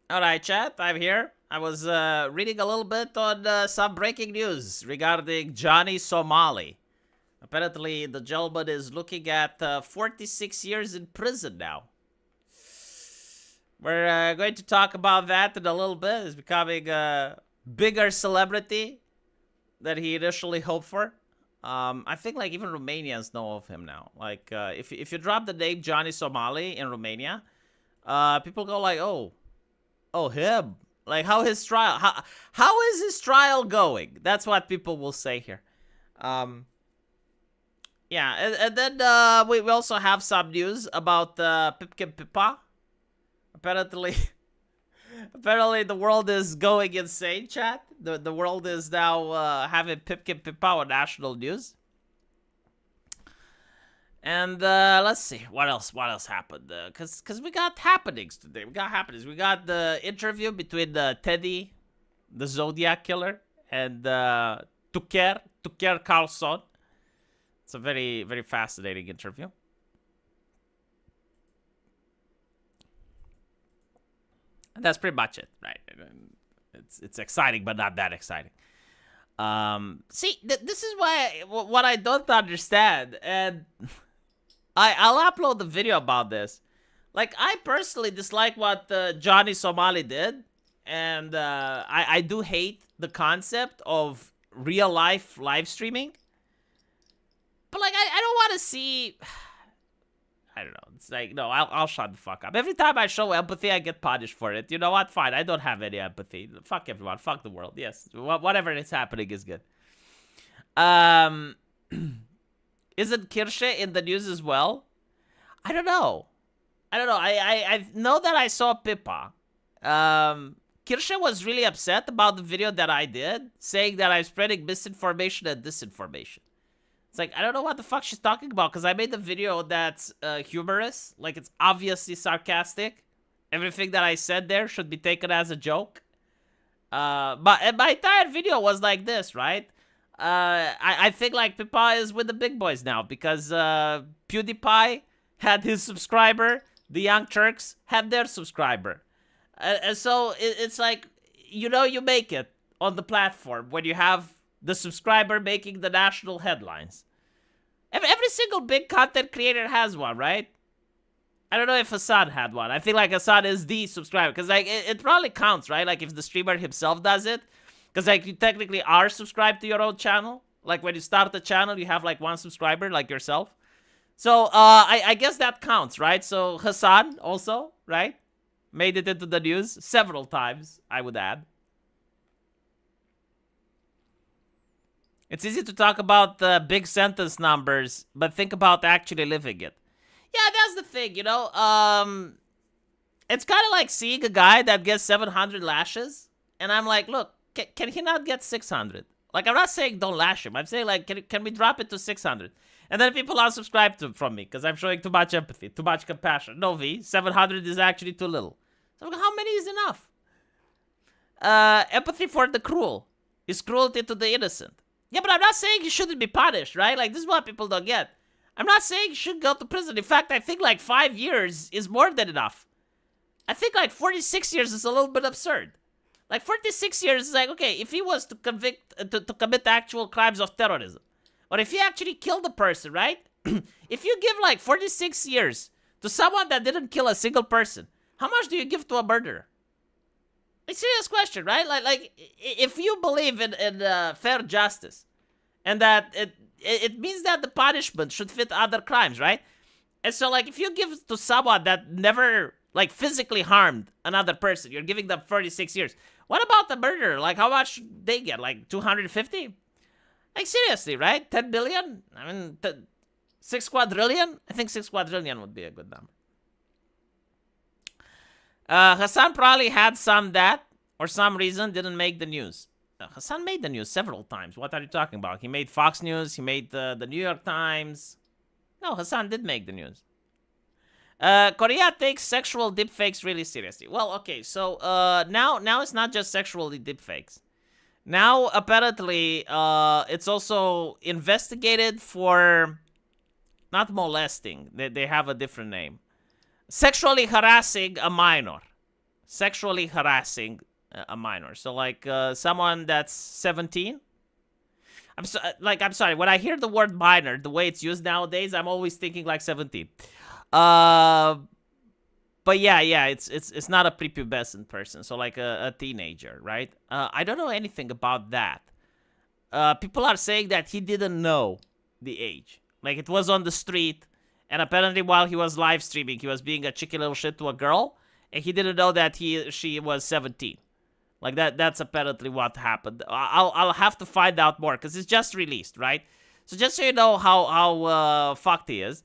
All right, chat. I'm here. I was reading a little bit on some breaking news regarding Johnny Somali. Apparently, the gentleman is looking at 46 years in prison now. We're going to talk about that in a little bit. He's becoming a bigger celebrity than he initially hoped for. I think like even Romanians know of him now. Like if you drop the name Johnny Somali in Romania, people go like, oh him. Like how his trial how is his trial going? That's what people will say here. Um, yeah, and then we also have some news about Pipkin Pipa. Apparently, apparently the world is going insane, chat. The world is now having Pipkin Pipa on national news. And let's see what else happened. Cause we got happenings today. We got the interview between Teddy, the Zodiac killer, and Tucker Carlson. It's a very very fascinating interview. And that's pretty much it, right? It's exciting, but not that exciting. See, this is why what I don't understand, and I'll upload the video about this. Like, I personally dislike what Johnny Somali did, and I do hate the concept of real live streaming. But like, I don't want to see. I don't know. It's like, no, I'll shut the fuck up. Every time I show empathy, I get punished for it. You know what? Fine. I don't have any empathy. Fuck everyone. Fuck the world. Yes. Whatever is happening is good. Isn't Kirsche in the news as well? I don't know. I know that I saw Pippa. Kirsche was really upset about the video that I did, saying that I'm spreading misinformation and disinformation. It's like, I don't know what the fuck she's talking about, because I made the video that's humorous. Like, it's obviously sarcastic. Everything that I said there should be taken as a joke. But my entire video was like this, right? I think, like, Pippa is with the big boys now, because PewDiePie had his subscriber. The Young Turks had their subscriber. And so it's like, you know, you make it on the platform when you have the subscriber making the national headlines. Every single big content creator has one, right? I don't know if Hassan had one. I think like Hassan is the subscriber, because like it probably counts, right? Like if the streamer himself does it, because like you technically are subscribed to your own channel. Like when you start the channel, you have like one subscriber, like yourself. So I guess that counts, right? So Hassan also, right, made it into the news several times, I would add. It's easy to talk about the big sentence numbers, but think about actually living it. Yeah, that's the thing, you know. It's kind of like seeing a guy that gets 700 lashes, and I'm like, look, can he not get 600? Like, I'm not saying don't lash him. I'm saying, like, can we drop it to 600? And then people unsubscribe from me because I'm showing too much empathy, too much compassion. No, V, 700 is actually too little. So how many is enough? Empathy for the cruel is cruelty to the innocent. Yeah, but I'm not saying he shouldn't be punished, right? Like, this is what people don't get. I'm not saying he should go to prison. In fact, I think like 5 years is more than enough. I think like 46 years is a little bit absurd. Like 46 years is like, okay, if he was to commit actual crimes of terrorism, or if he actually killed a person, right? If you give like 46 years to someone that didn't kill a single person, how much do you give to a murderer? It's a serious question, right? Like if you believe in fair justice, and that it means that the punishment should fit other crimes, right? And so, like, if you give to someone that never, like, physically harmed another person, you're giving them 46 years. What about the murderer? Like, how much they get? Like, 250? Like, seriously, right? 10 billion? I mean, 6 quadrillion? I think 6 quadrillion would be a good number. Hassan probably had some that, or some reason, didn't make the news. Hassan made the news several times. What are you talking about? He made Fox News. He made the New York Times. No, Hassan did make the news. Korea takes sexual deepfakes really seriously. Well, okay, so now it's not just sexual deepfakes. Now, apparently, it's also investigated for not molesting. They have a different name. Sexually harassing a minor. sexually harassing a minor. So like someone that's 17. I'm sorry. When I hear the word minor, the way it's used nowadays, I'm always thinking like 17. Uh, but yeah, it's not a prepubescent person, so like a teenager, right? I don't know anything about that. People are saying that he didn't know the age. Like it was on the street, and apparently while he was live streaming, he was being a cheeky little shit to a girl, and he didn't know that she was 17. Like that's apparently what happened. I'll have to find out more because it's just released, right? So just so you know how fucked he is.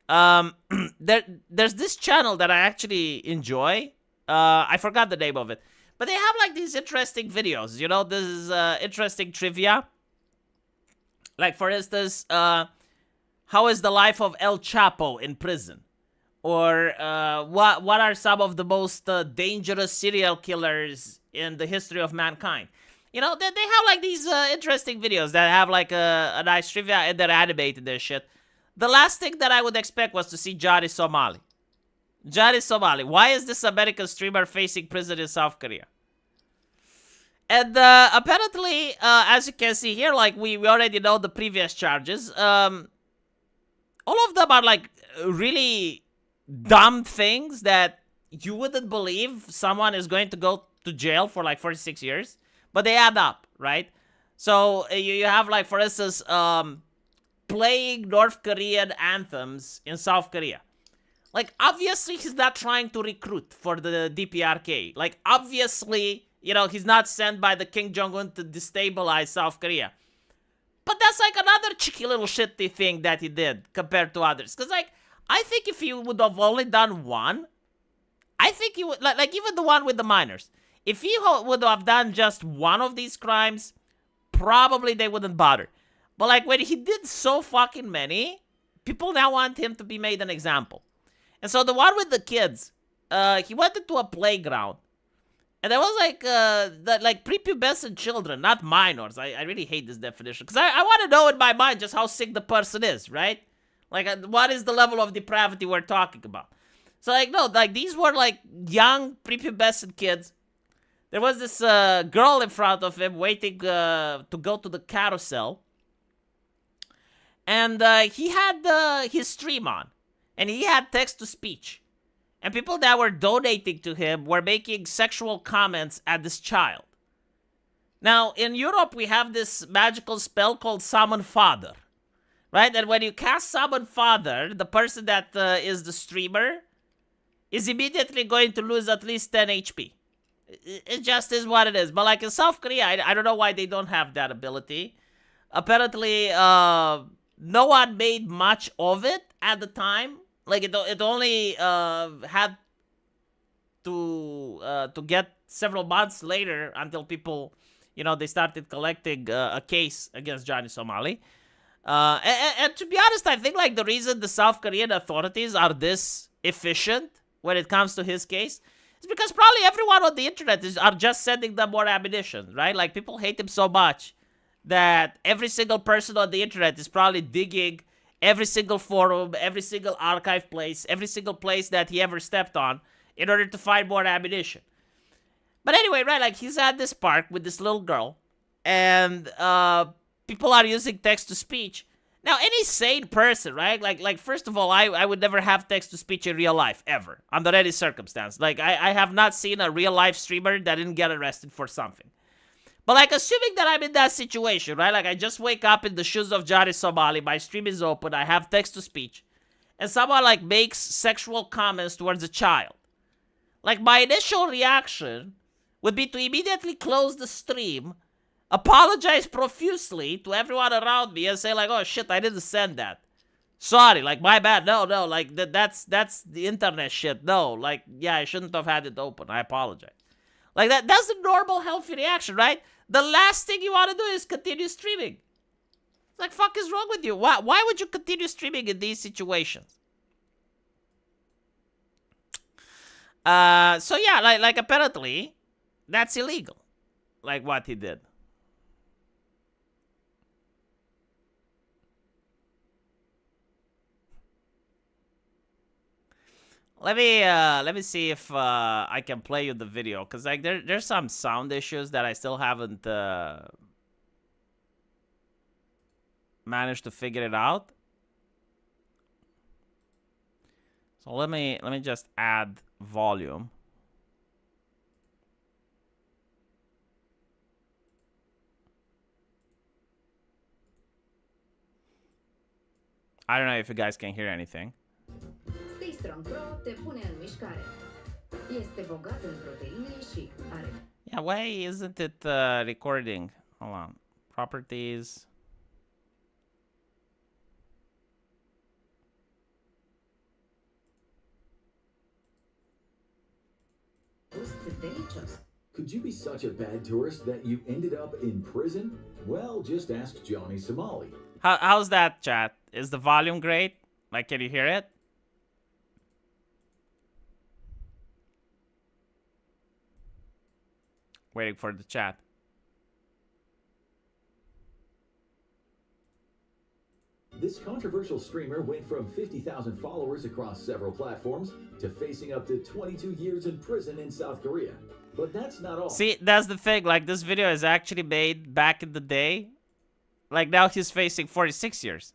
There's this channel that I actually enjoy. I forgot the name of it, but they have like these interesting videos. You know, this is interesting trivia. Like for instance, how is the life of El Chapo in prison? Or what are some of the most dangerous serial killers in the history of mankind? You know, they have like these interesting videos that have like a nice trivia, and they're animated their shit. The last thing that I would expect was to see Johnny Somali. Johnny Somali. Why is this American streamer facing prison in South Korea? And apparently, as you can see here, like we already know the previous charges. All of them are like really dumb things that you wouldn't believe someone is going to go to jail for like 46 years, but they add up, right? So you have like, for instance, playing North Korean anthems in South Korea. Like, obviously, he's not trying to recruit for the DPRK. Like, obviously, you know, he's not sent by the Kim Jong-un to destabilize South Korea. But that's like another cheeky little shitty thing that he did compared to others. Because, like, I think if he would have only done one, I think he would, like even the one with the minors. If he would have done just one of these crimes, probably they wouldn't bother. But like when he did so fucking many, people now want him to be made an example. And so the one with the kids, he went into a playground. And there was like prepubescent children, not minors. I really hate this definition. Because I want to know in my mind just how sick the person is, right? Like, what is the level of depravity we're talking about? So, like, no, like, these were, like, young prepubescent kids. There was this girl in front of him waiting to go to the carousel. And he had his stream on. And he had text-to-speech. And people that were donating to him were making sexual comments at this child. Now, in Europe, we have this magical spell called Summon Father. Right? And when you cast Summon Father, the person that is the streamer is immediately going to lose at least 10 HP. It just is what it is. But like in South Korea, I don't know why they don't have that ability. Apparently, no one made much of it at the time. Like it only had to get several months later until people, you know, they started collecting a case against Johnny Somali. And to be honest, I think like the reason the South Korean authorities are this efficient when it comes to his case is because probably everyone on the internet are just sending them more ammunition, right? Like people hate him so much that every single person on the internet is probably digging every single forum, every single archive place, every single place that he ever stepped on in order to find more ammunition. But anyway, right, like he's at this park with this little girl and people are using text-to-speech. Now, any sane person, right? Like first of all, I would never have text-to-speech in real life, ever, under any circumstance. Like, I have not seen a real-life streamer that didn't get arrested for something. But, like, assuming that I'm in that situation, right? Like, I just wake up in the shoes of Johnny Somali, my stream is open, I have text-to-speech, and someone, like, makes sexual comments towards a child. Like, my initial reaction would be to immediately close the stream, apologize profusely to everyone around me and say like, oh shit, I didn't send that. Sorry, like my bad. No, like that's the internet shit. No, like yeah, I shouldn't have had it open. I apologize. Like that's the normal healthy reaction, right? The last thing you want to do is continue streaming. It's like fuck is wrong with you? Why would you continue streaming in these situations? So yeah, like apparently that's illegal. Like what he did. Let me see if I can play you the video, cause like there's some sound issues that I still haven't managed to figure it out. So let me just add volume. I don't know if you guys can hear anything. Stay Strong Pro te pune în mișcare. Este bogat în proteine și are... Yeah, why isn't it recording? Hold on. Properties. Delicious. Could you be such a bad tourist that you ended up in prison? Well, just ask Johnny Somali. How's that, chat? Is the volume great? Like, can you hear it? Waiting for the chat. This controversial streamer went from 50,000 followers across several platforms to facing up to 22 years in prison in South Korea. But that's not all. See, that's the thing. Like, this video is actually made back in the day. Like, now he's facing 46 years.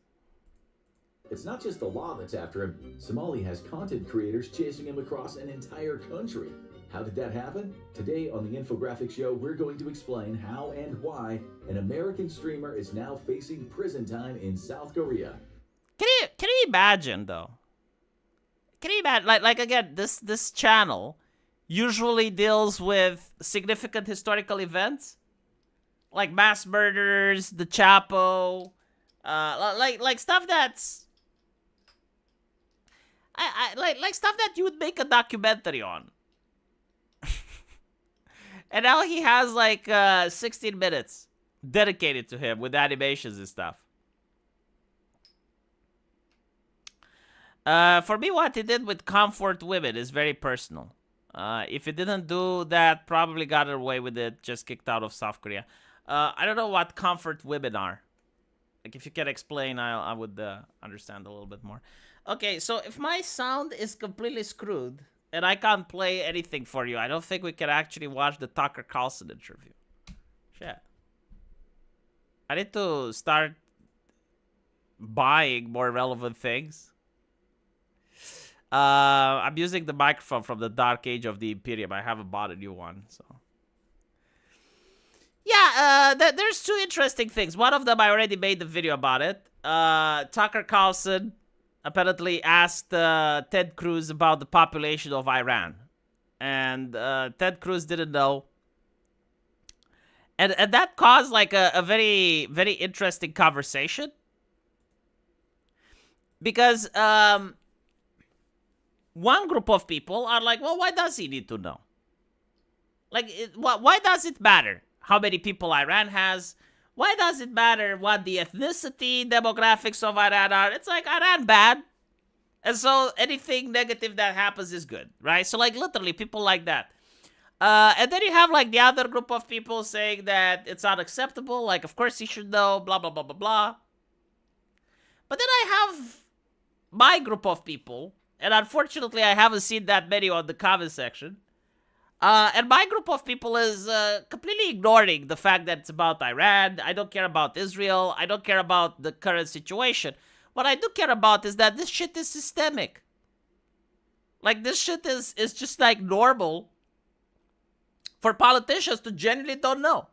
It's not just the law that's after him. Somali has content creators chasing him across an entire country. How did that happen? Today on the Infographic Show, we're going to explain how and why an American streamer is now facing prison time in South Korea. Can you imagine, though? Can you imagine? Like again, this channel usually deals with significant historical events, like mass murders, the Chapo, like stuff that's like stuff that you would make a documentary on. And now he has like 16 minutes dedicated to him with animations and stuff. For me, what he did with comfort women is very personal. If he didn't do that, probably got away with it, just kicked out of South Korea. I don't know what comfort women are. Like, if you can explain, I would understand a little bit more. Okay, so if my sound is completely screwed and I can't play anything for you, I don't think we can actually watch the Tucker Carlson interview. Shit. I need to start buying more relevant things. I'm using the microphone from the dark age of the Imperium. I haven't bought a new one, so. Yeah, there's two interesting things. One of them, I already made the video about it. Tucker Carlson apparently asked Ted Cruz about the population of Iran. And Ted Cruz didn't know. And that caused like a very, very interesting conversation. Because one group of people are like, well, why does he need to know? Like, why does it matter how many people Iran has? Why does it matter what the ethnicity, demographics of Iran are? It's like, Iran bad. And so anything negative that happens is good, right? So like literally people like that. And then you have like the other group of people saying that it's unacceptable. Like, of course he should know, blah, blah, blah, blah, blah. But then I have my group of people. And unfortunately, I haven't seen that many on the comment section. And my group of people is completely ignoring the fact that it's about Iran. I don't care about Israel. I don't care about the current situation. What I do care about is that this shit is systemic. Like, this shit is just like normal for politicians to genuinely don't know.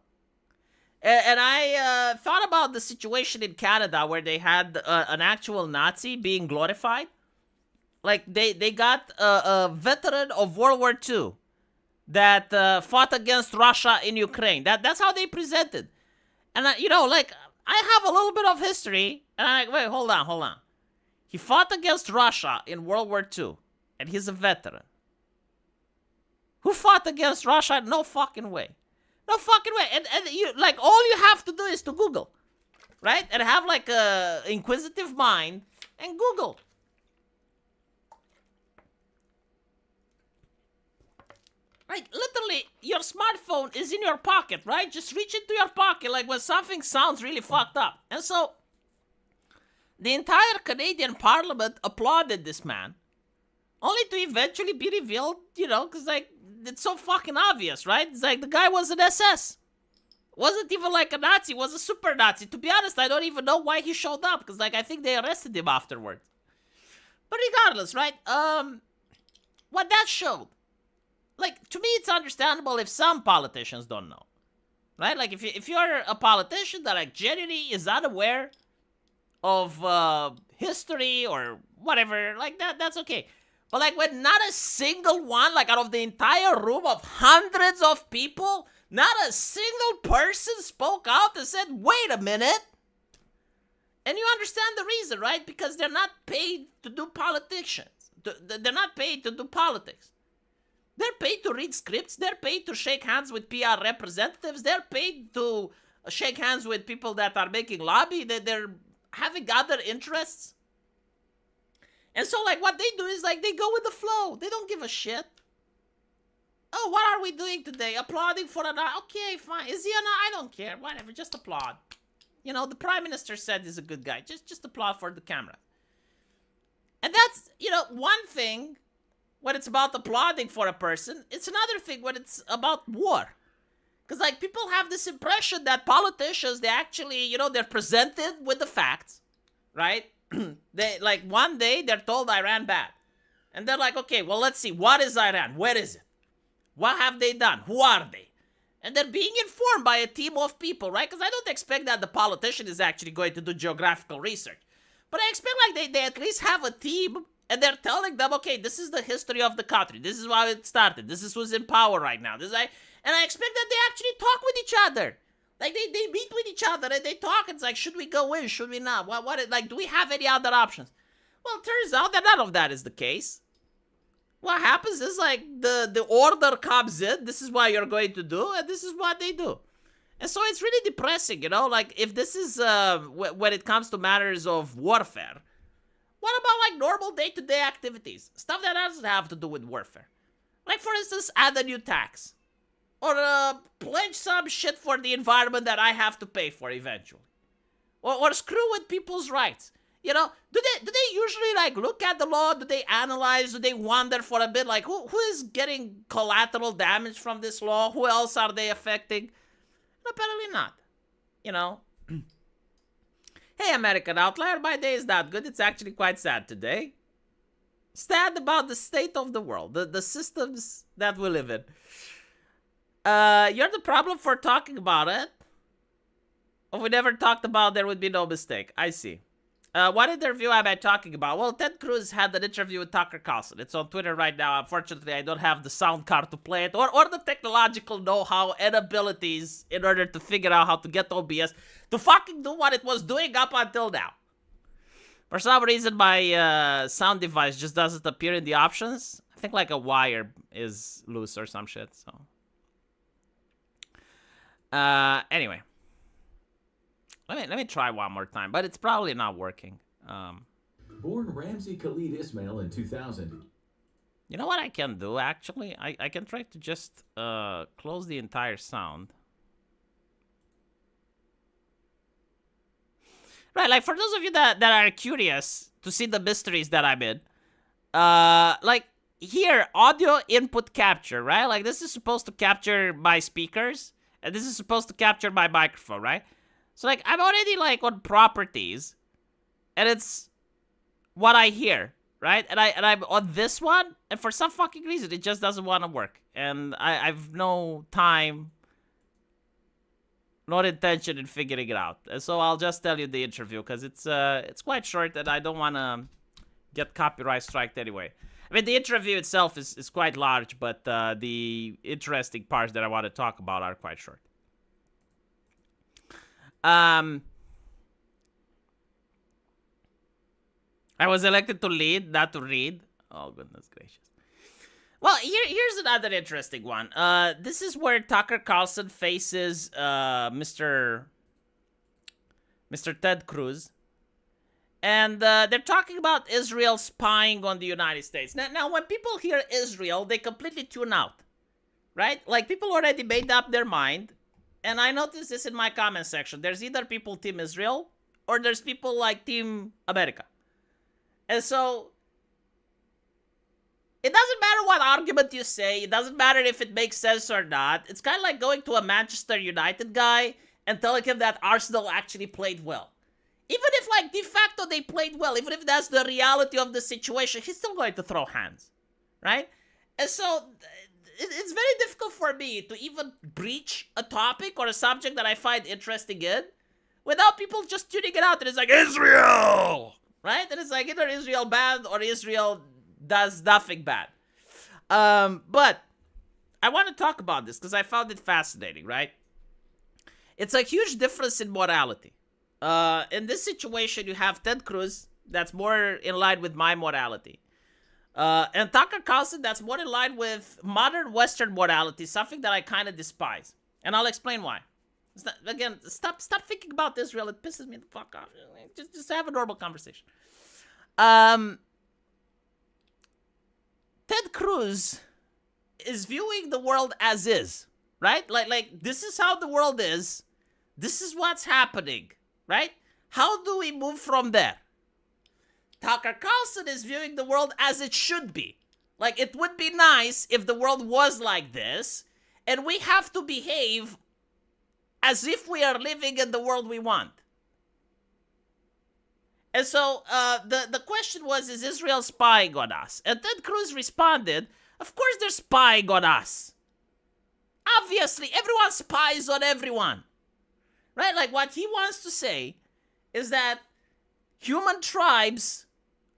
And I thought about the situation in Canada where they had an actual Nazi being glorified. Like, they got a veteran of World War II that fought against Russia in Ukraine. That's how they presented. And, you know, like, I have a little bit of history. And I'm like, wait, hold on. He fought against Russia in World War II. And he's a veteran. Who fought against Russia? No fucking way. No fucking way. And you, like, all you have to do is to Google. Right? And have, like, a inquisitive mind and Google. Right, literally, your smartphone is in your pocket, right? Just reach into your pocket, like when something sounds really fucked up. And so, the entire Canadian Parliament applauded this man only to eventually be revealed, you know, because, like, it's so fucking obvious, right? It's like the guy was an SS. Wasn't even like a Nazi, was a super Nazi. To be honest, I don't even know why he showed up, because, like, I think they arrested him afterwards. But regardless, right? What that showed, like, to me, it's understandable if some politicians don't know, right? Like, if you're a politician that, like, genuinely is unaware of history or whatever, like, that's okay. But, like, when not a single one, like, out of the entire room of hundreds of people, not a single person spoke out and said, wait a minute. And you understand the reason, right? Because they're not paid to do politicians. They're not paid to do politics. They're paid to read scripts. They're paid to shake hands with PR representatives. They're paid to shake hands with people that are making lobby. They're having other interests. And so, like, what they do is, like, they go with the flow. They don't give a shit. Oh, what are we doing today? Applauding for an... Okay, fine. Is he an... I don't care. Whatever, just applaud. You know, the Prime Minister said he's a good guy. Just applaud for the camera. And that's, you know, one thing when it's about applauding for a person. It's another thing when it's about war. Because, like, people have this impression that politicians, they actually, you know, they're presented with the facts, right? They, like, one day they're told Iran bad. And they're like, okay, well, let's see. What is Iran? Where is it? What have they done? Who are they? And they're being informed by a team of people, right? Because I don't expect that the politician is actually going to do geographical research. But I expect, like, they at least have a team, and they're telling them, okay, this is the history of the country. This is how it started. This is who's in power right now. And I expect that they actually talk with each other. Like, they meet with each other, and they talk. It's like, should we go in? Should we not? Like, do we have any other options? Well, it turns out that none of that is the case. What happens is, like, the order comes in. This is what you're going to do, and this is what they do. And so it's really depressing, you know? Like, if this is, when it comes to matters of warfare, what about, like, normal day-to-day activities? Stuff that doesn't have to do with warfare. Like, for instance, add a new tax. Or pledge some shit for the environment that I have to pay for eventually. Or screw with people's rights. You know, do they usually, like, look at the law? Do they analyze? Do they wonder for a bit, like, who is getting collateral damage from this law? Who else are they affecting? Apparently not. You know. Hey, American Outlier, my day is not good. It's actually quite sad today. Sad about the state of the world, the systems that we live in. You're the problem for talking about it. If we never talked about it, there would be no mistake. I see. What interview am I talking about? Well, Ted Cruz had an interview with Tucker Carlson. It's on Twitter right now. Unfortunately, I don't have the sound card to play it or the technological know-how and abilities in order to figure out how to get OBS to fucking do what it was doing up until now. For some reason, my sound device just doesn't appear in the options. I think, like, a wire is loose or some shit, so... Anyway. Let me try one more time, but it's probably not working. Born Ramzi Khalid Ismail in 2000. You know what I can do, actually? I can try to just close the entire sound. Right, like, for those of you that are curious to see the mysteries that I'm in, like, here, audio input capture, right? Like, this is supposed to capture my speakers, and this is supposed to capture my microphone, right? So, like, I'm already, like, on properties, and it's what I hear, right? And I'm on this one, and for some fucking reason, it just doesn't want to work. And I've no time, no intention in figuring it out. And so I'll just tell you the interview, because it's quite short, and I don't want to get copyright striked anyway. I mean, the interview itself is quite large, but the interesting parts that I want to talk about are quite short. I was elected to lead, not to read. Oh, goodness gracious. Well, here's another interesting one. This is where Tucker Carlson faces Mr. Ted Cruz. And they're talking about Israel spying on the United States. Now, when people hear Israel, they completely tune out. Right? Like, people already made up their mind. And I noticed this in my comment section. There's either people Team Israel, or there's people like Team America. And so, It doesn't matter what argument you say. It doesn't matter if it makes sense or not. It's kind of like going to a Manchester United guy and telling him that Arsenal actually played well. Even if, like, de facto they played well, even if that's the reality of the situation, he's still going to throw hands, right? And so it's very difficult for me to even breach a topic or a subject that I find interesting in without people just tuning it out. And it's like, Israel, right? And it's like either Israel bad or Israel does nothing bad. But I want to talk about this because I found it fascinating, right? It's a huge difference in morality. In this situation, you have Ted Cruz, that's more in line with my morality. And Tucker Carlson, that's more in line with modern Western morality, something that I kind of despise. And I'll explain why. Again, stop thinking about Israel. It pisses me the fuck off. Just have a normal conversation. Ted Cruz is viewing the world as is, right? Like this is how the world is. This is what's happening, right? How do we move from there? Tucker Carlson is viewing the world as it should be. Like, it would be nice if the world was like this, and we have to behave as if we are living in the world we want. And so, the question was, is Israel spying on us? And Ted Cruz responded, of course they're spying on us. Obviously, everyone spies on everyone. Right? Like, what he wants to say is that human tribes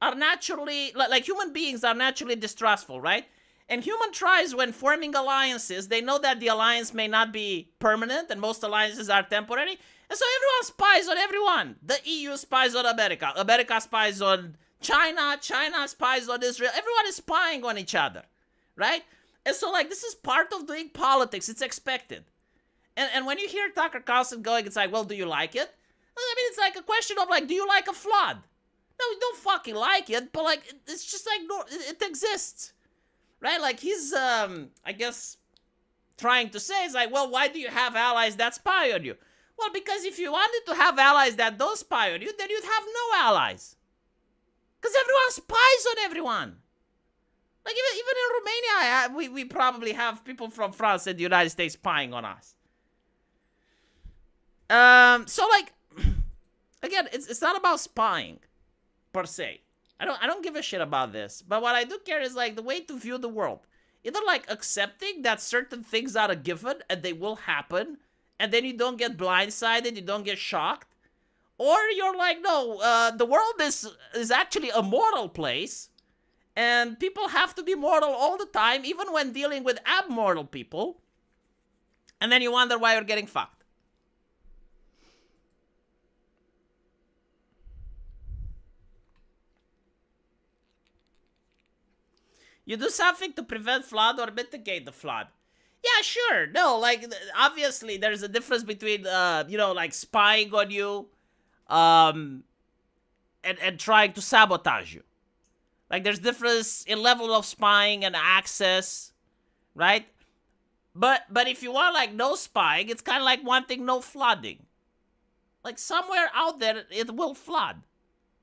are naturally, like human beings are naturally distrustful, right? And human tribes, when forming alliances, they know that the alliance may not be permanent, and most alliances are temporary. And so everyone spies on everyone. The EU spies on America. America spies on China. China spies on Israel. Everyone is spying on each other, right? And so, like, this is part of doing politics. It's expected. And when you hear Tucker Carlson going, it's like, well, do you like it? I mean, it's like a question of, like, do you like a flood? No, you don't fucking like it, but, like, it's just like, no, it exists, right? Like, he's, I guess, trying to say, is like, well, why do you have allies that spy on you? Well, because if you wanted to have allies that don't spy on you, then you'd have no allies. Because everyone spies on everyone. Like, even in Romania, we probably have people from France and the United States spying on us. So, like, again, it's not about spying, per se. I don't give a shit about this. But what I do care is, like, the way to view the world. Either, like, accepting that certain things are a given and they will happen, and then you don't get blindsided, you don't get shocked. Or you're like, no, the world is actually a moral place, and people have to be moral all the time, even when dealing with abmoral people. And then you wonder why you're getting fucked. You do something to prevent flood or mitigate the flood. Yeah, sure. No, like, obviously, there's a difference between, like, spying on you, and trying to sabotage you. Like, there's difference in level of spying and access, right? But if you want, like, no spying, it's kind of like wanting no flooding. Like, somewhere out there, it will flood.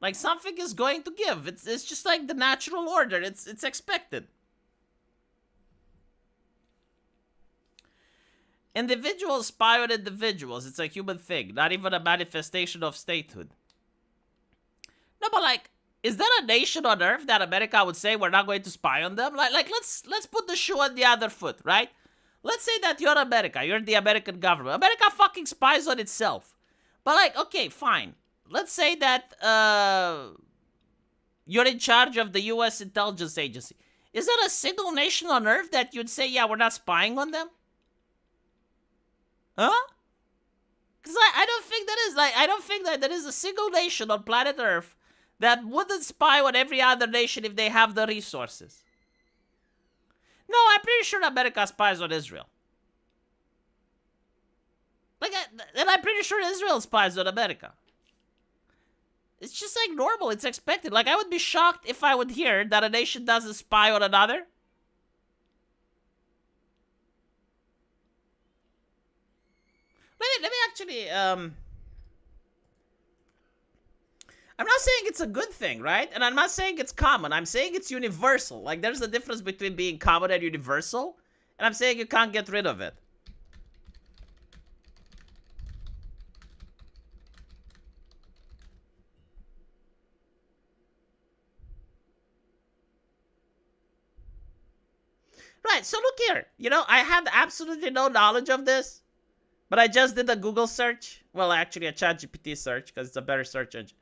Like, something is going to give. It's just like the natural order. It's expected. Individuals spy on individuals. It's a human thing, not even a manifestation of statehood. No, but, like, is there a nation on Earth that America would say we're not going to spy on them? Like let's put the shoe on the other foot, right? Let's say that you're America. You're the American government. America fucking spies on itself. But, like, okay, fine. Let's say that you're in charge of the U.S. intelligence agency. Is there a single nation on Earth that you'd say, yeah, we're not spying on them? Huh? Because I don't think that is, like, I don't think that there is a single nation on planet Earth that wouldn't spy on every other nation if they have the resources. No, I'm pretty sure America spies on Israel. Like, and I'm pretty sure Israel spies on America. It's just, like, normal. It's expected. Like, I would be shocked if I would hear that a nation doesn't spy on another. Let me actually, I'm not saying it's a good thing, right? And I'm not saying it's common. I'm saying it's universal. Like, there's a difference between being common and universal. And I'm saying you can't get rid of it. Right, so look here. You know, I had absolutely no knowledge of this, but I just did a Google search. Well, actually a ChatGPT search, because it's a better search engine.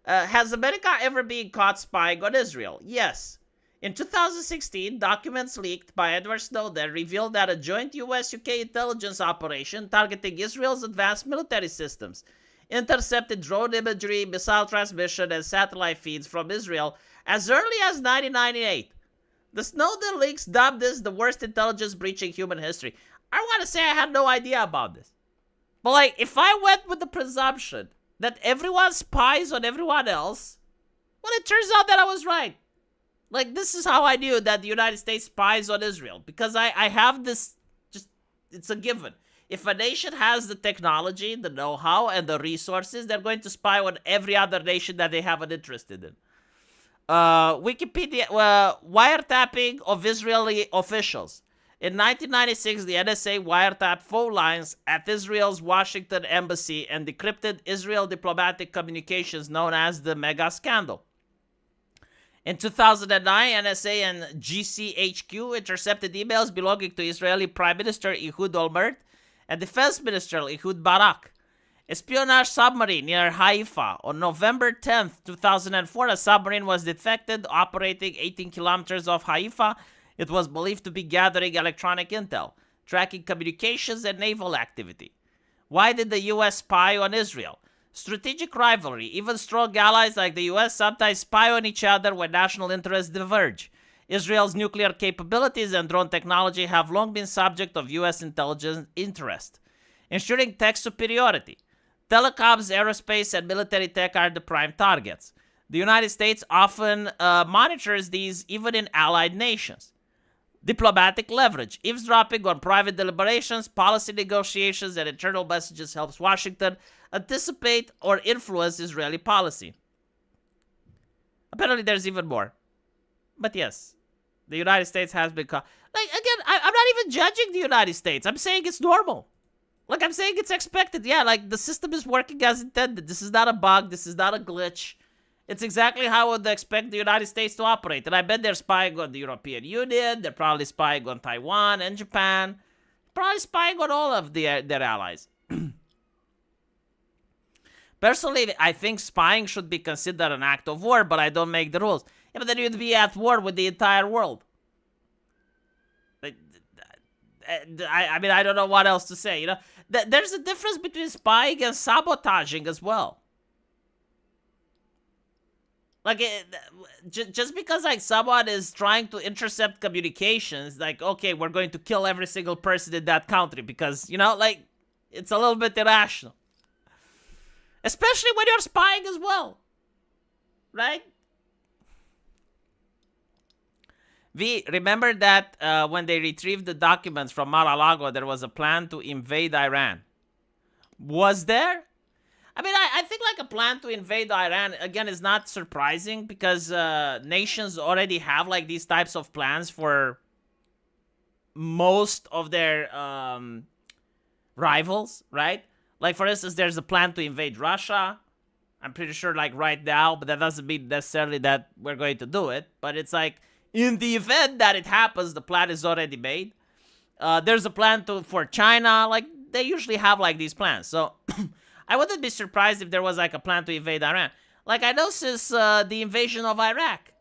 Has America ever been caught spying on Israel? Yes. In 2016, documents leaked by Edward Snowden revealed that a joint US-UK intelligence operation targeting Israel's advanced military systems intercepted drone imagery, missile transmission, and satellite feeds from Israel as early as 1998. The Snowden leaks dubbed this the worst intelligence breach in human history. I want to say I had no idea about this. But like, if I went with the presumption that everyone spies on everyone else, well, it turns out that I was right. Like, this is how I knew that the United States spies on Israel. Because I have this, just, it's a given. If a nation has the technology, the know-how, and the resources, they're going to spy on every other nation that they have an interest in. Wikipedia, wiretapping of Israeli officials. In 1996, the NSA wiretapped phone lines at Israel's Washington embassy and decrypted Israel diplomatic communications known as the Mega Scandal. In 2009, NSA and GCHQ intercepted emails belonging to Israeli Prime Minister Ehud Olmert and Defense Minister Ehud Barak. Espionage submarine near Haifa. On November 10th, 2004, a submarine was detected operating 18 kilometers off Haifa. It was believed to be gathering electronic intel, tracking communications and naval activity. Why did the US spy on Israel? Strategic rivalry. Even strong allies like the US sometimes spy on each other when national interests diverge. Israel's nuclear capabilities and drone technology have long been subject of US intelligence interest. Ensuring tech superiority. Telecoms, aerospace, and military tech are the prime targets. The United States often monitors these even in allied nations. Diplomatic leverage. Eavesdropping on private deliberations, policy negotiations, and internal messages helps Washington anticipate or influence Israeli policy. Apparently there's even more. But yes, the United States has been caught. Like, again, I'm not even judging the United States. I'm saying it's normal. Like, I'm saying it's expected. Yeah, like, the system is working as intended. This is not a bug. This is not a glitch. It's exactly how I would expect the United States to operate. And I bet they're spying on the European Union. They're probably spying on Taiwan and Japan. Probably spying on all of their allies. Personally, I think spying should be considered an act of war, but I don't make the rules. Yeah, but then you'd be at war with the entire world. I mean, I don't know what else to say, you know? There's a difference between spying and sabotaging as well. Like, just because, like, someone is trying to intercept communications, like, okay, we're going to kill every single person in that country because, you know, like, it's a little bit irrational. Especially when you're spying as well. Right? Remember that when they retrieved the documents from Mar-a-Lago, there was a plan to invade Iran. Was there? I mean, I think like a plan to invade Iran, again, is not surprising because nations already have like these types of plans for most of their rivals, right? Like, for instance, there's a plan to invade Russia. I'm pretty sure like right now, but that doesn't mean necessarily that we're going to do it. But it's like, in the event that it happens, the plan is already made. There's a plan for China. Like, they usually have like these plans. So I wouldn't be surprised if there was like a plan to invade Iran. Like, I know since the invasion of Iraq,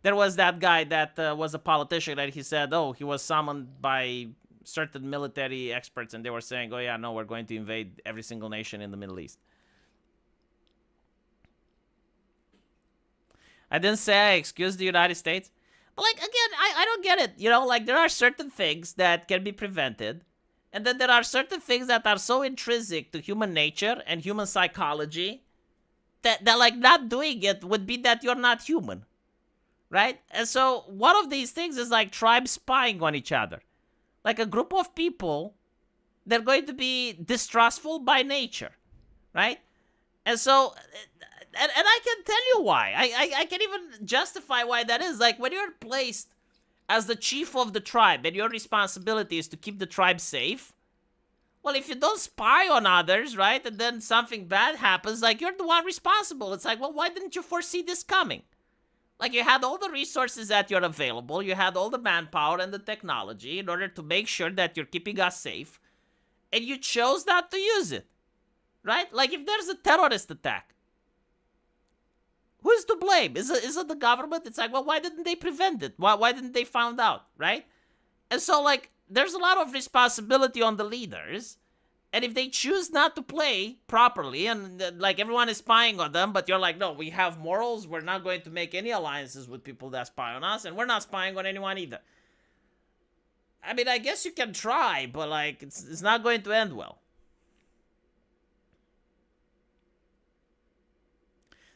there was that guy that was a politician and he said, oh, he was summoned by certain military experts and they were saying, oh yeah, no, we're going to invade every single nation in the Middle East. I didn't say I excuse the United States. But, like, again, I don't get it. You know, like, there are certain things that can be prevented. And then there are certain things that are so intrinsic to human nature and human psychology that like, not doing it would be that you're not human. Right? And so, one of these things is, like, tribes spying on each other. Like, a group of people, they're going to be distrustful by nature. Right? And so, And I can tell you why. I can even justify why that is. Like, when you're placed as the chief of the tribe and your responsibility is to keep the tribe safe, well, if you don't spy on others, right, and then something bad happens, like, you're the one responsible. It's like, well, why didn't you foresee this coming? Like, you had all the resources at your available, you had all the manpower and the technology in order to make sure that you're keeping us safe, and you chose not to use it, right? Like, if there's a terrorist attack, who's to blame? Is it the government? It's like, well, why didn't they prevent it? Why didn't they find out, right? And so, like, there's a lot of responsibility on the leaders. And if they choose not to play properly and, like, everyone is spying on them, but you're like, no, we have morals. We're not going to make any alliances with people that spy on us. And we're not spying on anyone either. I mean, I guess you can try, but, like, it's not going to end well.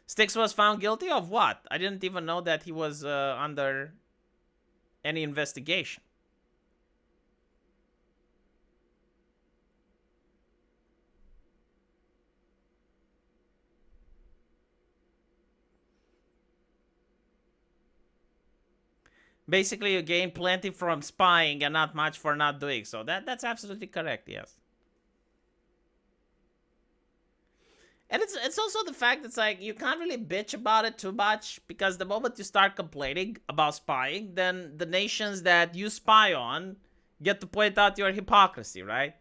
Styx was found guilty of what? I didn't even know that he was under any investigation. Basically, you gain plenty from spying and not much for not doing so. That's absolutely correct, yes. And it's also the fact it's like you can't really bitch about it too much, because the moment you start complaining about spying, then the nations that you spy on get to point out your hypocrisy, right?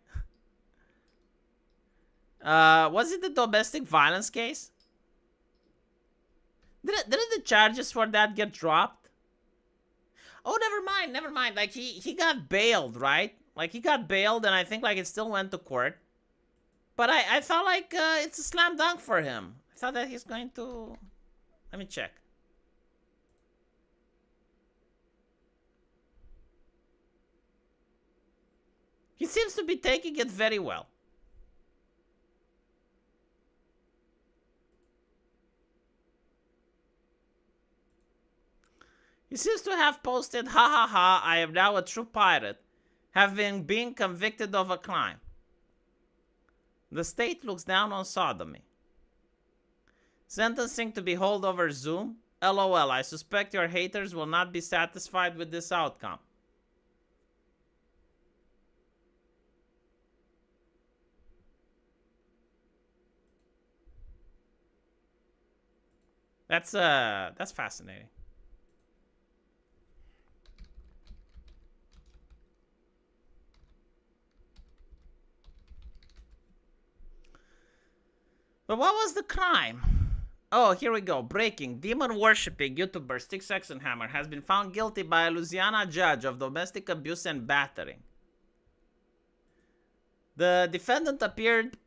Was it the domestic violence case? Didn't the charges for that get dropped? Oh, never mind. Like, he got bailed, right? Like, he got bailed, and I think, like, it still went to court. But I felt like it's a slam dunk for him. I thought that he's going to... Let me check. He seems to be taking it very well. He seems to have posted, ha ha ha, I am now a true pirate, having been convicted of a crime. The state looks down on sodomy. Sentencing to be held over Zoom? LOL, I suspect your haters will not be satisfied with this outcome. That's fascinating. But what was the crime? Oh, here we go. Breaking. Demon-worshipping YouTuber Styxhexenhammer has been found guilty by a Louisiana judge of domestic abuse and battering. The defendant appeared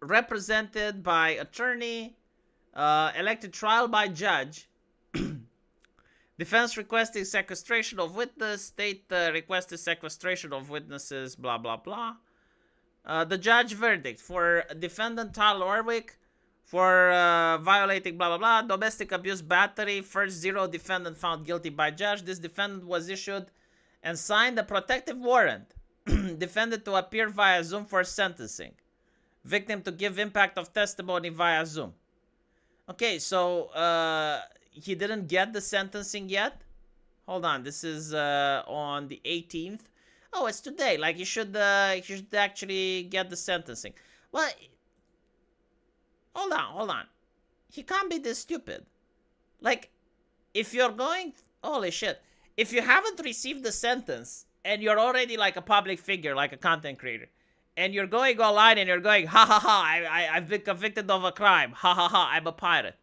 represented by attorney, elected trial by judge. Defense requested sequestration of witness. State requested sequestration of witnesses, blah, blah, blah. The judge verdict for defendant Tyler Warwick for violating blah blah blah domestic abuse battery. First 0 defendant found guilty by judge. This defendant was issued and signed a protective warrant. Defendant to appear via Zoom for sentencing. Victim to give impact of testimony via Zoom. Okay, so he didn't get the sentencing yet. Hold on, this is on the 18th. Oh, it's today. Like, you should actually get the sentencing. Well, hold on. He can't be this stupid. Like, if you're going... Holy shit. If you haven't received the sentence, and you're already, like, a public figure, like a content creator, and you're going online and you're going, ha ha ha, I've been convicted of a crime. Ha ha ha, I'm a pirate.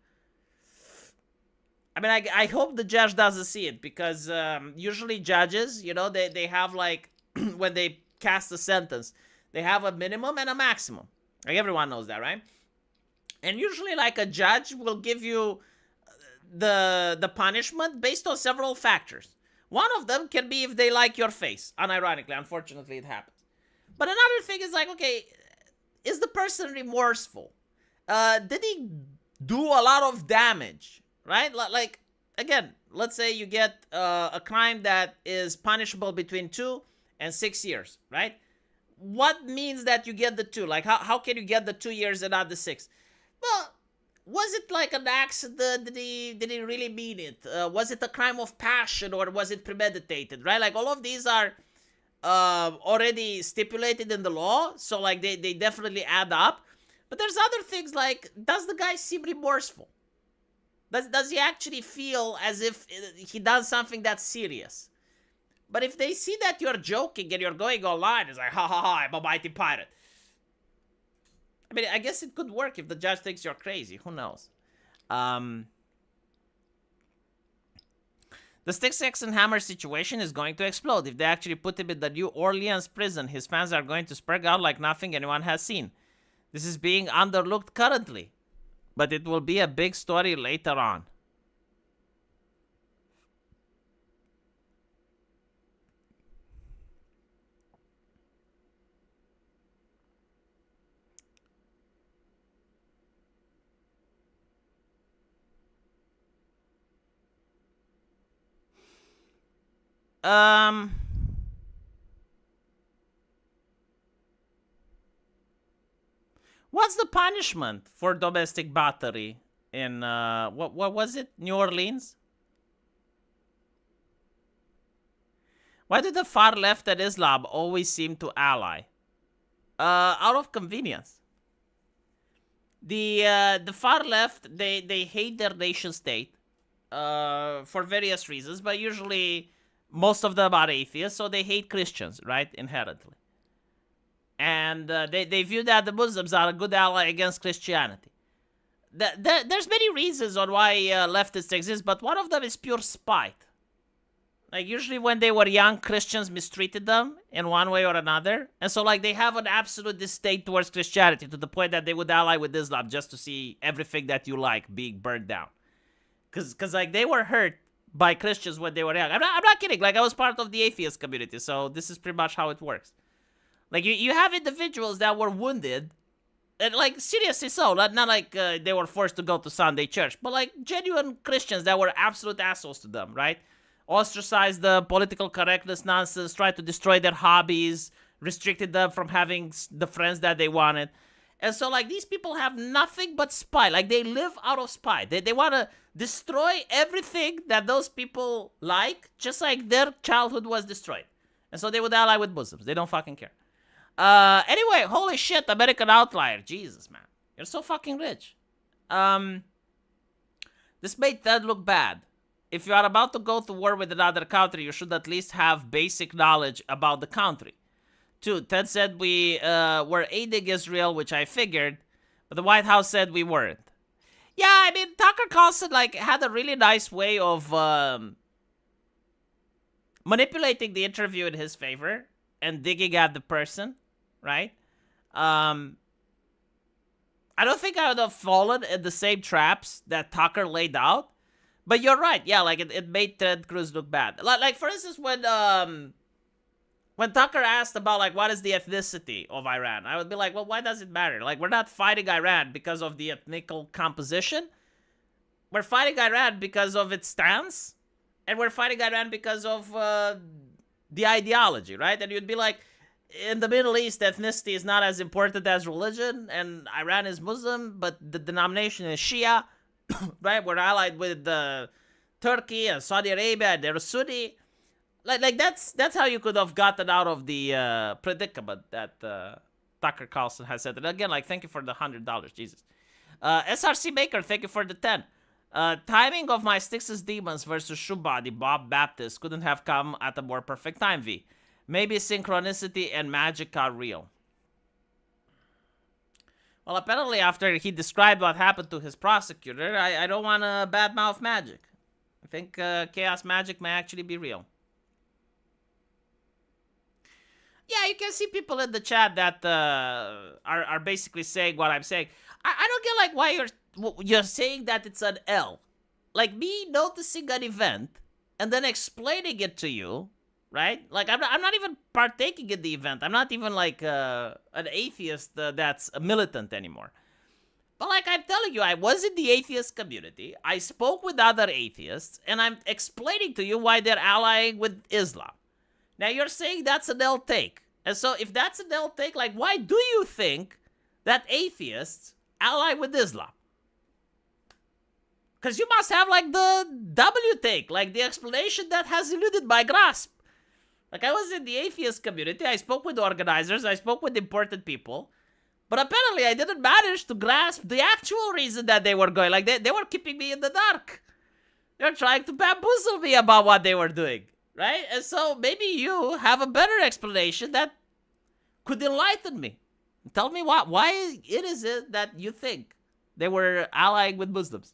I mean, I hope the judge doesn't see it, because usually judges, you know, they have, like... when they cast a sentence, they have a minimum and a maximum. Like, everyone knows that, right? And usually, like, a judge will give you the punishment based on several factors. One of them can be if they like your face. Unironically, unfortunately, it happens. But another thing is, like, okay, is the person remorseful? Did he do a lot of damage, right? Like, again, let's say you get a crime that is punishable between 2 and 6 years, right? What means that you get the 2? Like, how can you get the 2 years and not the 6? Well, was it like an accident? Did he really mean it? Was it a crime of passion or was it premeditated? Right? Like all of these are already stipulated in the law, so like they definitely add up. But there's other things like, does the guy seem remorseful? Does he actually feel as if he done something that's serious? But if they see that you're joking and you're going online, it's like, ha ha ha, I'm a mighty pirate. I mean, I guess it could work if the judge thinks you're crazy. Who knows? The Styxhexenhammer situation is going to explode. If they actually put him in the New Orleans prison, his fans are going to spurg out like nothing anyone has seen. This is being underlooked currently, but it will be a big story later on. What's the punishment for domestic battery in what was it? New Orleans? Why do the far left and Islam always seem to ally? Out of convenience. The far left, they hate their nation state for various reasons, but usually most of them are atheists, so they hate Christians, right? Inherently. And they view that the Muslims are a good ally against Christianity. There's many reasons on why leftists exist, but one of them is pure spite. Like, usually when they were young, Christians mistreated them in one way or another. And so, like, they have an absolute disdain towards Christianity to the point that they would ally with Islam just to see everything that you like being burned down. Because like, they were hurt by Christians when they were young. I'm not kidding. Like, I was part of the atheist community, so this is pretty much how it works. Like, you have individuals that were wounded, and, like, seriously so. Not like they were forced to go to Sunday church, but, like, genuine Christians that were absolute assholes to them, right? Ostracized the political correctness nonsense, tried to destroy their hobbies, restricted them from having the friends that they wanted. And so, like, these people have nothing but spite. Like, they live out of spite. They want to destroy everything that those people like, just like their childhood was destroyed. And so they would ally with Muslims. They don't fucking care. Anyway, holy shit, American Outlier. Jesus, man. You're so fucking rich. This made Ted look bad. If you are about to go to war with another country, you should at least have basic knowledge about the country. 2, Ted said we were aiding Israel, which I figured, but the White House said we weren't. Yeah, I mean, Tucker Carlson, like, had a really nice way of manipulating the interview in his favor and digging at the person, right? I don't think I would have fallen in the same traps that Tucker laid out. But you're right, yeah, like, it made Ted Cruz look bad. Like, for instance, when Tucker asked about, like, what is the ethnicity of Iran, I would be like, well, why does it matter? Like, we're not fighting Iran because of the ethnical composition. We're fighting Iran because of its stance. And we're fighting Iran because of the ideology, right? And you'd be like, in the Middle East, ethnicity is not as important as religion. And Iran is Muslim, but the denomination is Shia. Right, we're allied with Turkey and Saudi Arabia, and they're Sunni. Like that's how you could have gotten out of the predicament that Tucker Carlson has said. And again, like, thank you for the $100, Jesus. SRC Maker, thank you for the 10. Timing of my Styx's Demons versus Shoebody Bob Baptist couldn't have come at a more perfect time, V. Maybe synchronicity and magic are real. Well, apparently after he described what happened to his prosecutor, I don't want to badmouth magic. I think chaos magic may actually be real. Yeah, you can see people in the chat that are basically saying what I'm saying. I don't get, like, why you're saying that it's an L. Like, me noticing an event and then explaining it to you, right? Like, I'm not even partaking in the event. I'm not even, like, an atheist that's a militant anymore. But, like, I'm telling you, I was in the atheist community. I spoke with other atheists, and I'm explaining to you why they're allying with Islam. Now, you're saying that's an L take. And so, if that's an L take, like, why do you think that atheists ally with Islam? Because you must have like the W take, like the explanation that has eluded my grasp. Like I was in the atheist community, I spoke with organizers, I spoke with important people, but apparently I didn't manage to grasp the actual reason that they were going. Like they were keeping me in the dark. They were trying to bamboozle me about what they were doing, right? And so maybe you have a better explanation that could enlighten me. Tell me why it is it that you think they were allying with Muslims.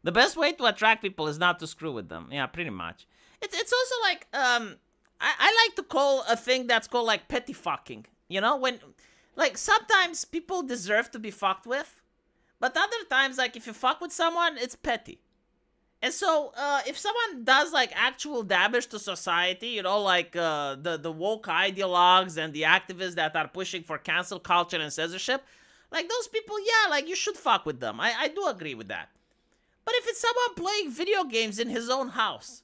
The best way to attract people is not to screw with them. Yeah, pretty much. It's also like, I like to call a thing that's called like petty fucking. You know, when, like, sometimes people deserve to be fucked with, but other times, like, if you fuck with someone, it's petty. And so, if someone does, like, actual damage to society, you know, like, the woke ideologues and the activists that are pushing for cancel culture and censorship, like, those people, yeah, like, you should fuck with them. I do agree with that. But if it's someone playing video games in his own house,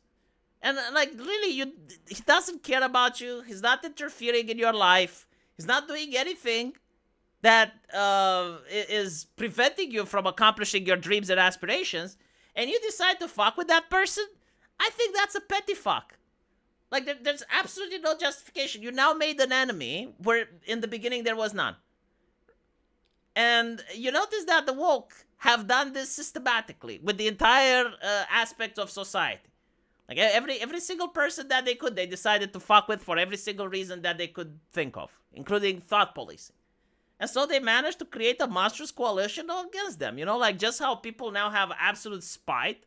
and, like, really, he doesn't care about you, he's not interfering in your life, he's not doing anything that is preventing you from accomplishing your dreams and aspirations, and you decide to fuck with that person, I think that's a petty fuck. Like, there's absolutely no justification. You now made an enemy where in the beginning there was none. And you notice that the woke have done this systematically with the entire aspect of society. Like, every single person that they could, they decided to fuck with for every single reason that they could think of, including thought policing. And so they managed to create a monstrous coalition against them. You know, like just how people now have absolute spite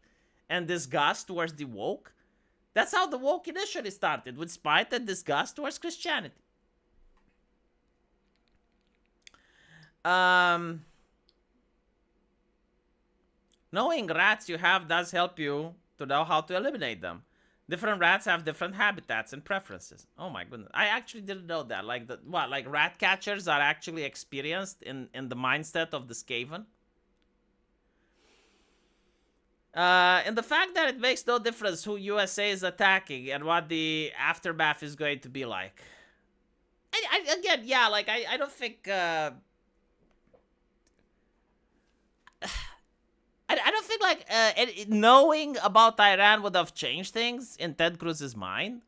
and disgust towards the woke. That's how the woke initially started, with spite and disgust towards Christianity. Knowing rats you have does help you to know how to eliminate them. Different rats have different habitats and preferences. Oh my goodness. I actually didn't know that. Like, like rat catchers are actually experienced in the mindset of the Skaven? And the fact that it makes no difference who USA is attacking and what the aftermath is going to be like. Again, yeah, like, I don't think... I don't think, like, knowing about Iran would have changed things in Ted Cruz's mind.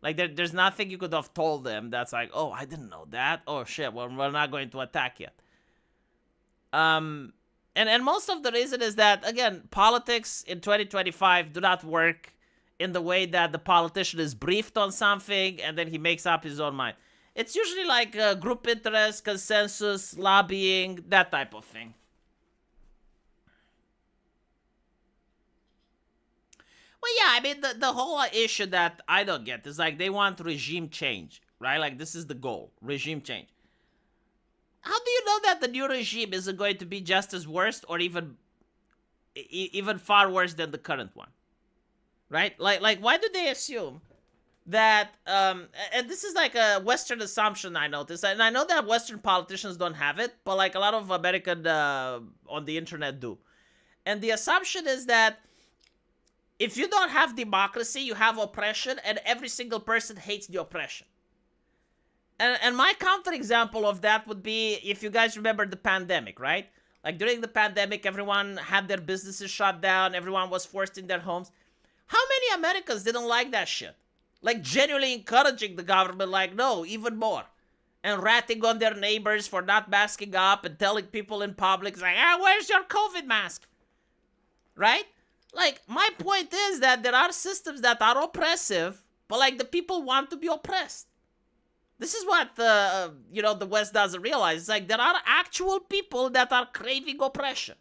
Like, there's nothing you could have told them that's like, oh, I didn't know that. Oh, shit, well, we're not going to attack yet. And most of the reason is that, again, politics in 2025 do not work in the way that the politician is briefed on something and then he makes up his own mind. It's usually like group interest, consensus, lobbying, that type of thing. Well, yeah, I mean, the whole issue that I don't get is, like, they want regime change, right? Like, this is the goal, regime change. How do you know that the new regime isn't going to be just as worse or even far worse than the current one, right? Like, why do they assume that, and this is like a Western assumption I noticed, and I know that Western politicians don't have it, but, like, a lot of American on the internet do. And the assumption is that if you don't have democracy, you have oppression, and every single person hates the oppression. And my counterexample of that would be, if you guys remember the pandemic, right? Like, during the pandemic, everyone had their businesses shut down, everyone was forced in their homes. How many Americans didn't like that shit? Like, genuinely encouraging the government, like, no, even more. And ratting on their neighbors for not masking up and telling people in public, like, where's your COVID mask? Right? Like, my point is that there are systems that are oppressive, but, like, the people want to be oppressed. This is what, the West doesn't realize. It's like, there are actual people that are craving oppression.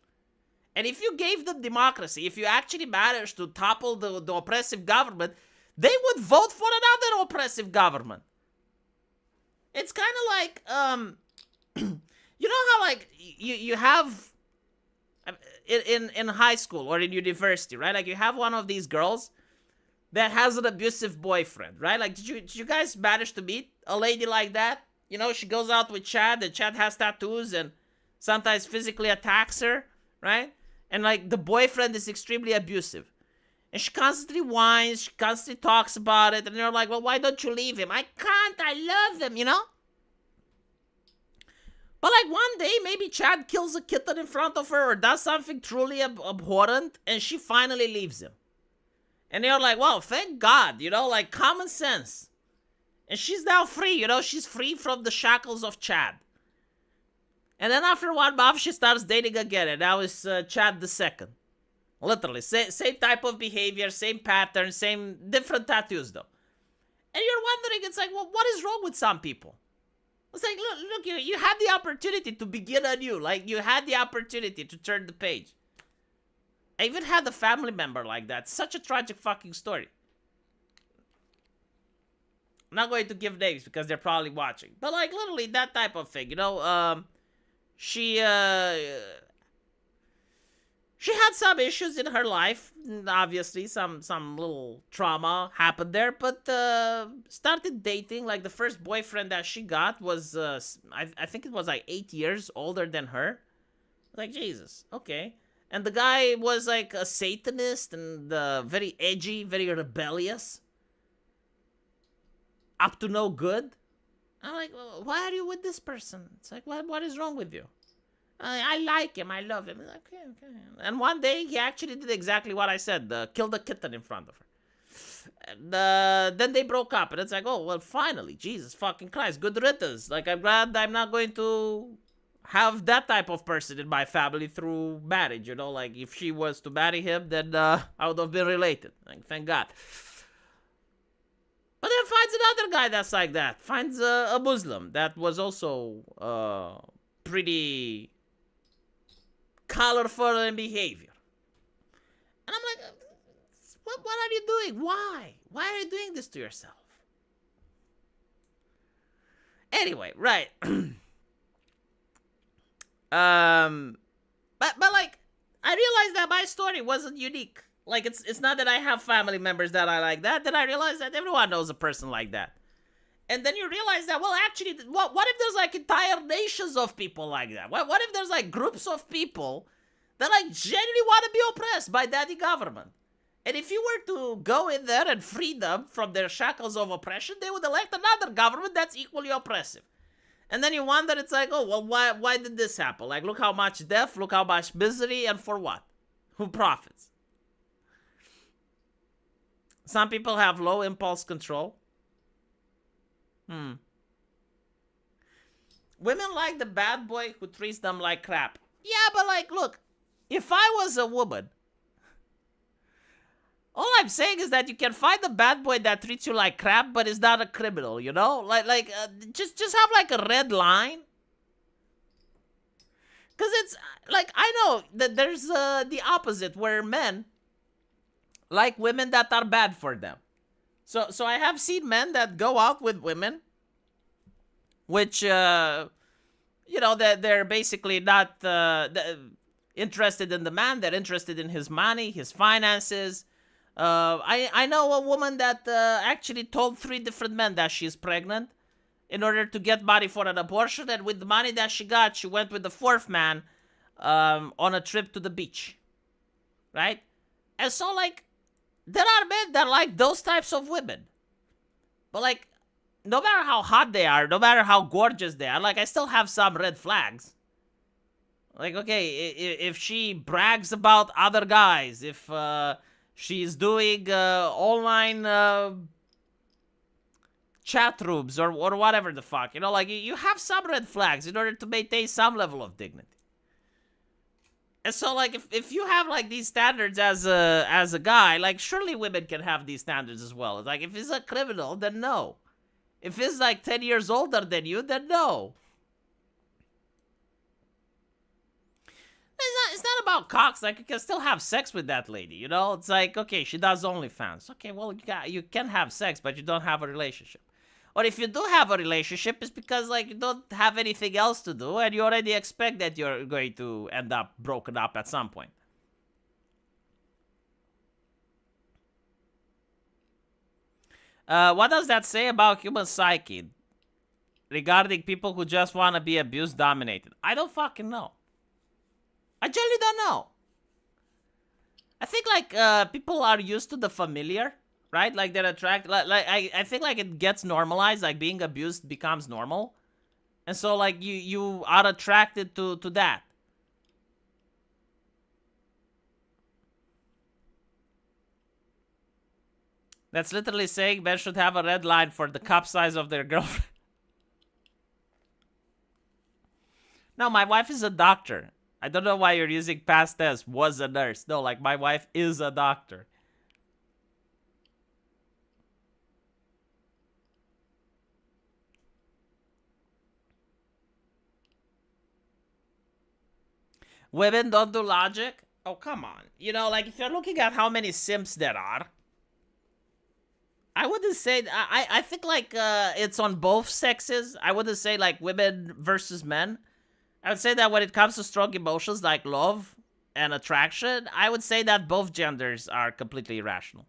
And if you gave them democracy, if you actually managed to topple the oppressive government, they would vote for another oppressive government. It's kind of like, you know how, like, you have... In high school or in university, right? Like, you have one of these girls that has an abusive boyfriend, right? Like, did you guys manage to meet a lady like that? You know, she goes out with Chad, and Chad has tattoos and sometimes physically attacks her, right? And, like, the boyfriend is extremely abusive. And she constantly whines, she constantly talks about it, and you're like, well, why don't you leave him? I can't, I love him, you know? But like one day, maybe Chad kills a kitten in front of her or does something truly abhorrent, and she finally leaves him. And you're like, wow, thank God, you know, like common sense. And she's now free, you know, she's free from the shackles of Chad. And then after 1 month, she starts dating again, and now it's Chad the second. Literally, same type of behavior, same pattern, same different tattoos though. And you're wondering, it's like, well, what is wrong with some people? It's like, look, you had the opportunity to begin anew. Like, you had the opportunity to turn the page. I even had a family member like that. Such a tragic fucking story. I'm not going to give names because they're probably watching. But, like, literally that type of thing, you know? She had some issues in her life. Obviously, some little trauma happened there. But started dating. Like, the first boyfriend that she got was, I think it was like 8 years older than her. Like, Jesus. Okay. And the guy was like a Satanist and very edgy, very rebellious. Up to no good. I'm like, well, why are you with this person? It's like, what is wrong with you? I like him. I love him. Like, okay. And one day, he actually did exactly what I said. Killed a kitten in front of her. And then they broke up. And it's like, oh, well, finally. Jesus fucking Christ. Good riddance. Like, I'm glad I'm not going to have that type of person in my family through marriage. You know, like, if she was to marry him, then I would have been related. Like, thank God. But then finds another guy that's like that. Finds a Muslim that was also pretty colorful in behavior. And I'm like, what are you doing? Why? Why are you doing this to yourself? Anyway, right. But like, I realized that my story wasn't unique. Like, it's not that I have family members that are like that. Then I realized that everyone knows a person like that. And then you realize that, well, actually, what if there's like entire nations of people like that? What if there's like groups of people that like genuinely want to be oppressed by daddy government? And if you were to go in there and free them from their shackles of oppression, they would elect another government that's equally oppressive. And then you wonder, it's like, oh, well, why did this happen? Like, look how much death, look how much misery, and for what? Who profits? Some people have low impulse control. Women like the bad boy who treats them like crap. Yeah, but like, look, if I was a woman, all I'm saying is that you can find a bad boy that treats you like crap, but is not a criminal, you know? Just have like a red line. Because it's, like, I know that there's the opposite, where men like women that are bad for them. So I have seen men that go out with women, which, you know, they're basically not interested in the man. They're interested in his money, his finances. I know a woman that actually told 3 different men that she's pregnant in order to get money for an abortion. And with the money that she got, she went with the 4th man on a trip to the beach. Right? And so, like, there are men that like those types of women. But, like, no matter how hot they are, no matter how gorgeous they are, like, I still have some red flags. Like, okay, if she brags about other guys, if she's doing online chat rooms or whatever the fuck, you know, like, you have some red flags in order to maintain some level of dignity. And so, like, if you have, like, these standards as a guy, like, surely women can have these standards as well. Like, if he's a criminal, then no. If he's, like, 10 years older than you, then no. It's not about cocks. Like, you can still have sex with that lady, you know? It's like, okay, she does OnlyFans. Okay, well, you can have sex, but you don't have a relationship. Or if you do have a relationship, it's because, like, you don't have anything else to do, and you already expect that you're going to end up broken up at some point. What does that say about human psyche regarding people who just want to be abused, dominated? I don't fucking know. I generally don't know. I think, like, people are used to the familiar. Right? Like, they're attracted. Like I think, like, it gets normalized. Like, being abused becomes normal. And so like you are attracted to that. That's literally saying men should have a red line for the cup size of their girlfriend. No, my wife is a doctor. I don't know why you're using past tense, was a nurse. No, like my wife is a doctor. Women don't do logic? Oh, come on. You know, like if you're looking at how many simps there are, I wouldn't say, I think like it's on both sexes. I wouldn't say like women versus men. I would say that when it comes to strong emotions like love and attraction, I would say that both genders are completely irrational.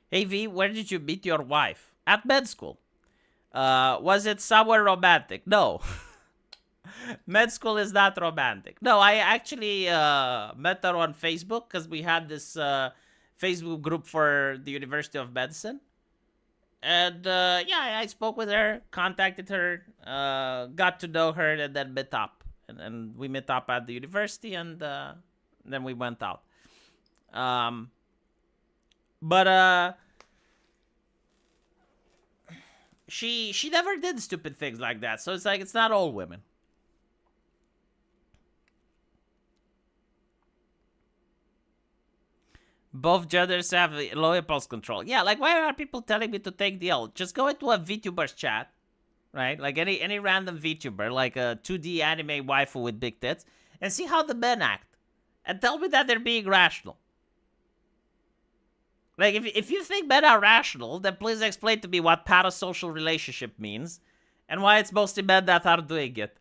Hey V, where did you meet your wife? At med school. Was it somewhere romantic? No. Med school is not romantic. No, I actually met her on Facebook because we had this Facebook group for the University of Medicine. And yeah, I spoke with her, contacted her, got to know her, and then met up. And we met up at the university, and then we went out. But she never did stupid things like that. So it's like it's not all women. Both genders have low impulse control. Yeah, like why are people telling me to take the L? Just go into a VTuber's chat, right? Like any random VTuber, like a 2D anime waifu with big tits, and see how the men act, and tell me that they're being rational. Like if you think men are rational, then please explain to me what parasocial relationship means, and why it's mostly men that are doing it.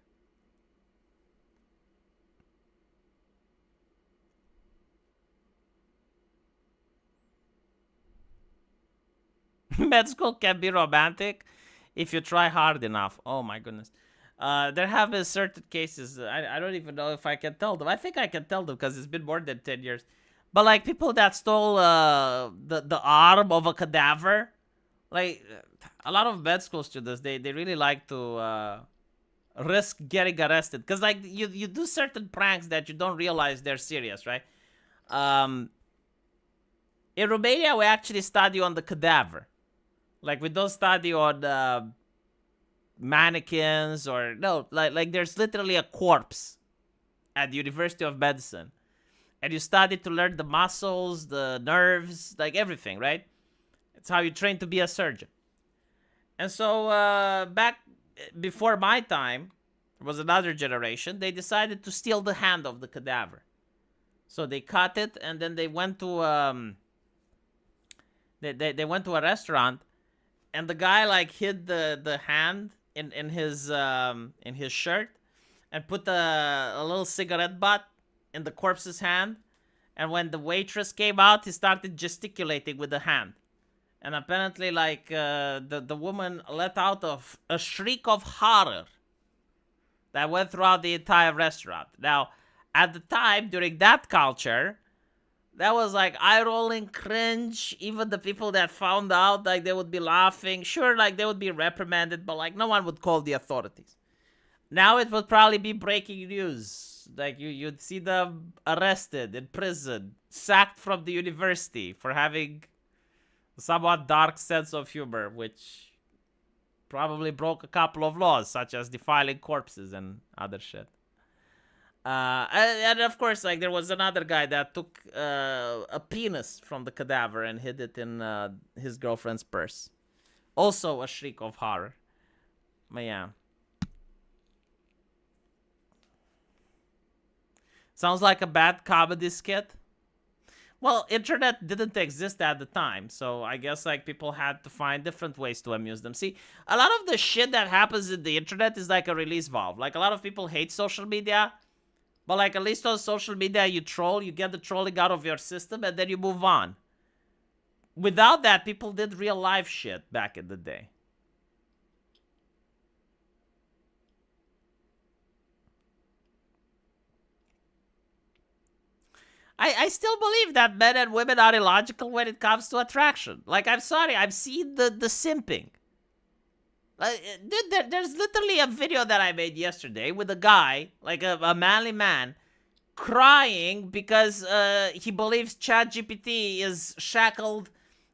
Med school can be romantic if you try hard enough. Oh my goodness. There have been certain cases, I don't even know if I can tell them. I think I can tell them because it's been more than 10 years. But like people that stole the arm of a cadaver. Like a lot of med school students, they really like to risk getting arrested. Because like you do certain pranks that you don't realize they're serious, right? In Romania, we actually study on the cadaver. Like, we don't study on mannequins or... No, like there's literally a corpse at the University of Medicine. And you study to learn the muscles, the nerves, like everything, right? It's how you train to be a surgeon. And so, back before my time, there was another generation, they decided to steal the hand of the cadaver. So they cut it, and then they went to... They went to a restaurant, and the guy like hid the hand in his shirt, and put a little cigarette butt in the corpse's hand. And when the waitress came out, he started gesticulating with the hand. And apparently, like the woman let out a shriek of horror that went throughout the entire restaurant. Now, at the time, during that culture, that was like eye-rolling cringe. Even the people that found out, like, they would be laughing. Sure, like, they would be reprimanded, but, like, no one would call the authorities. Now it would probably be breaking news. Like, you'd see them arrested, in prison, sacked from the university for having a somewhat dark sense of humor, which probably broke a couple of laws, such as defiling corpses and other shit. And of course, like, there was another guy that took a penis from the cadaver and hid it in his girlfriend's purse. Also a shriek of horror. But yeah. Sounds like a bad comedy skit. Well, internet didn't exist at the time, so I guess, like, people had to find different ways to amuse them. See, a lot of the shit that happens in the internet is like a release valve. Like, a lot of people hate social media. But, like, at least on social media, you troll, you get the trolling out of your system, and then you move on. Without that, people did real life shit back in the day. I still believe that men and women are illogical when it comes to attraction. Like, I'm sorry, I've seen the simping. Dude, there's literally a video that I made yesterday with a guy, like a manly man, crying because he believes ChatGPT is shackled,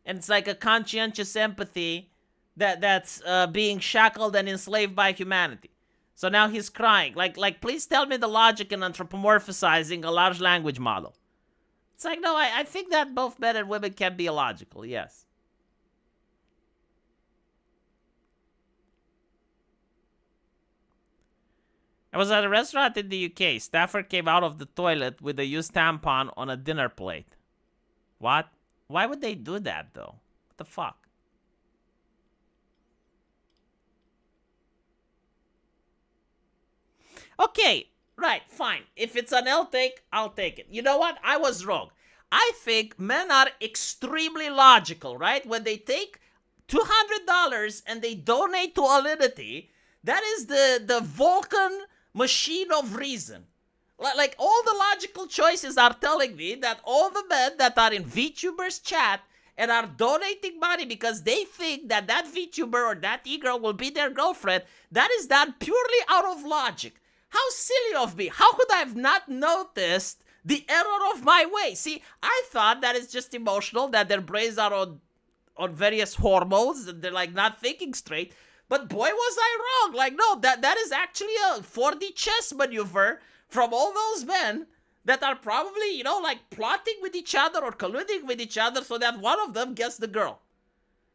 and it's like a conscientious empathy that's being shackled and enslaved by humanity. So now he's crying. Like, please tell me the logic in anthropomorphizing a large language model. It's like, no, I think that both men and women can be illogical, yes. I was at a restaurant in the UK. Staffer came out of the toilet with a used tampon on a dinner plate. What? Why would they do that, though? What the fuck? Okay, right, fine. If it's an L take, I'll take it. You know what? I was wrong. I think men are extremely logical, right? When they take $200 and they donate to Alinity, that is the Vulcan machine of reason. Like, all the logical choices are telling me that all the men that are in VTubers chat and are donating money because they think that VTuber or that e-girl will be their girlfriend, that is done purely out of logic. How silly of me. How could I have not noticed the error of my way? See, I thought that it's just emotional, that their brains are on various hormones, and they're like not thinking straight. But boy, was I wrong. Like, no, that is actually a 4D chess maneuver from all those men that are probably, you know, like plotting with each other or colluding with each other so that one of them gets the girl.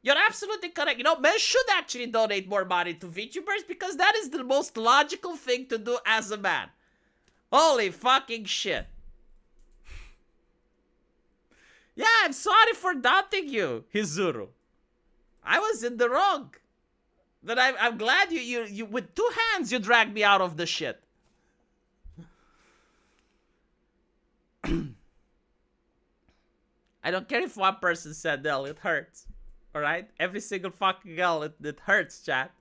You're absolutely correct. You know, men should actually donate more money to VTubers because that is the most logical thing to do as a man. Holy fucking shit. Yeah, I'm sorry for doubting you, Hizuru. I was in the wrong. But I'm glad you with two hands you dragged me out of the shit. I don't care if one person said L, it hurts. Alright? Every single fucking L, it hurts, chat.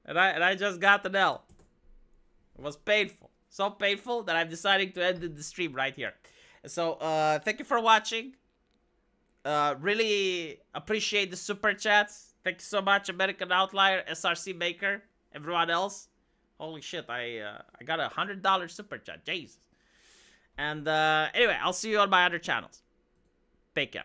And I just got an L. It was painful. So painful that I'm deciding to end the stream right here. So, thank you for watching. Really appreciate the super chats. Thank you so much, American Outlier, SRC Maker, everyone else. Holy shit, I got a $100 super chat. Jesus. And anyway, I'll see you on my other channels. Take care.